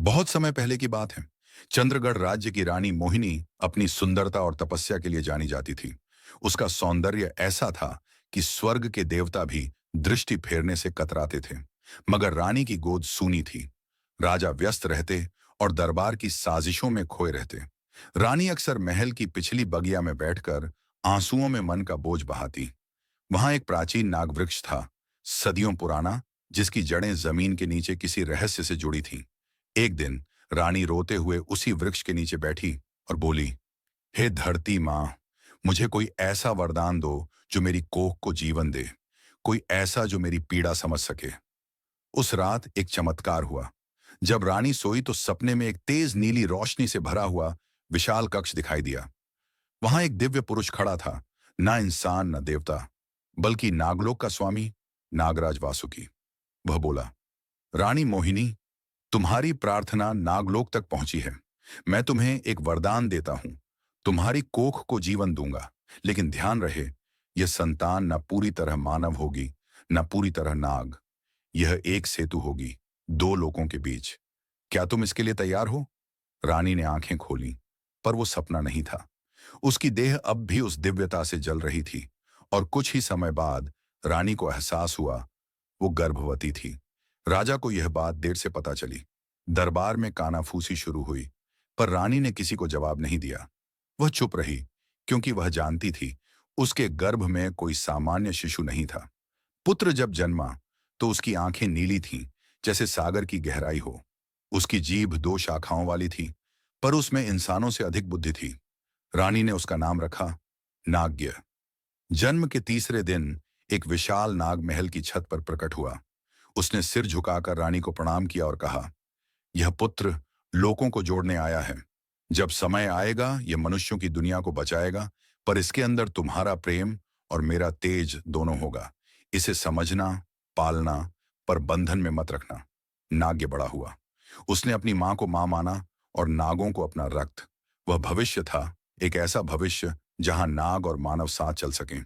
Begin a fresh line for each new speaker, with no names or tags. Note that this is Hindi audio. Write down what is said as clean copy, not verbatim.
बहुत समय पहले की बात है। चंद्रगढ़ राज्य की रानी मोहिनी अपनी सुंदरता और तपस्या के लिए जानी जाती थी। उसका सौंदर्य ऐसा था कि स्वर्ग के देवता भी दृष्टि फेरने से कतराते थे। मगर रानी की गोद सूनी थी। राजा व्यस्त रहते और दरबार की साजिशों में खोए रहते। रानी अक्सर महल की पिछली बगिया में बैठकर आंसुओं में मन का बोझ बहाती। वहां एक प्राचीन नागवृक्ष था, सदियों पुराना, जिसकी जड़ें जमीन के नीचे किसी रहस्य से जुड़ी थीं। एक दिन रानी रोते हुए उसी वृक्ष के नीचे बैठी और बोली, हे धरती माँ, मुझे कोई ऐसा वरदान दो जो मेरी कोख को जीवन दे, कोई ऐसा जो मेरी पीड़ा समझ सके। उस रात एक चमत्कार हुआ। जब रानी सोई तो सपने में एक तेज नीली रोशनी से भरा हुआ विशाल कक्ष दिखाई दिया। वहां एक दिव्य पुरुष खड़ा था, ना इंसान न देवता, बल्कि नागलोक का स्वामी, नागराज वासुकी। वह बोला, रानी मोहिनी, तुम्हारी प्रार्थना नागलोक तक पहुंची है। मैं तुम्हें एक वरदान देता हूं। तुम्हारी कोख को जीवन दूंगा, लेकिन ध्यान रहे, यह संतान न पूरी तरह मानव होगी, न पूरी तरह नाग। यह एक सेतु होगी, दो लोगों के बीच। क्या तुम इसके लिए तैयार हो? रानी ने आंखें खोली, पर वो सपना नहीं था। उसकी देह अब भी उस दिव्यता से जल रही थी। और कुछ ही समय बाद रानी को एहसास हुआ, वो गर्भवती थी। राजा को यह बात देर से पता चली। दरबार में कानाफूसी शुरू हुई, पर रानी ने किसी को जवाब नहीं दिया। वह चुप रही, क्योंकि वह जानती थी उसके गर्भ में कोई सामान्य शिशु नहीं था। पुत्र जब जन्मा तो उसकी आंखें नीली थीं, जैसे सागर की गहराई हो। उसकी जीभ दो शाखाओं वाली थी, पर उसमें इंसानों से अधिक बुद्धि थी। रानी ने उसका नाम रखा नाग्य। जन्म के तीसरे दिन एक विशाल नाग महल की छत पर प्रकट हुआ। उसने सिर झुकाकर रानी को प्रणाम किया और कहा, यह पुत्र लोगों को जोड़ने आया है। जब समय आएगा यह मनुष्यों की दुनिया को बचाएगा, पर इसके अंदर तुम्हारा प्रेम और मेरा तेज दोनों होगा। इसे समझना, पालना, पर बंधन में मत रखना। नाग्य बड़ा हुआ। उसने अपनी मां को मां माना और नागों को अपना रक्त। वह भविष्य था, एक ऐसा भविष्य जहां नाग और मानव साथ चल सकें।